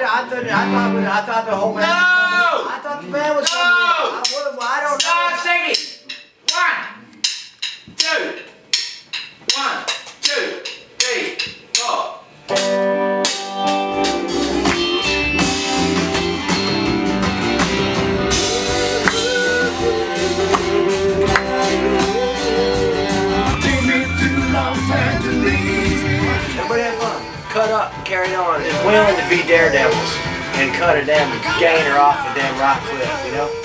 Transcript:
I thought the whole band. No! I thought the band was. No! I don't Start know. singing. 1, 2. 1, 2, 3, 4. Everybody had fun. Cut up, carried on, is willing to be daredevils and cut a damn gainer off a damn rock cliff, you know?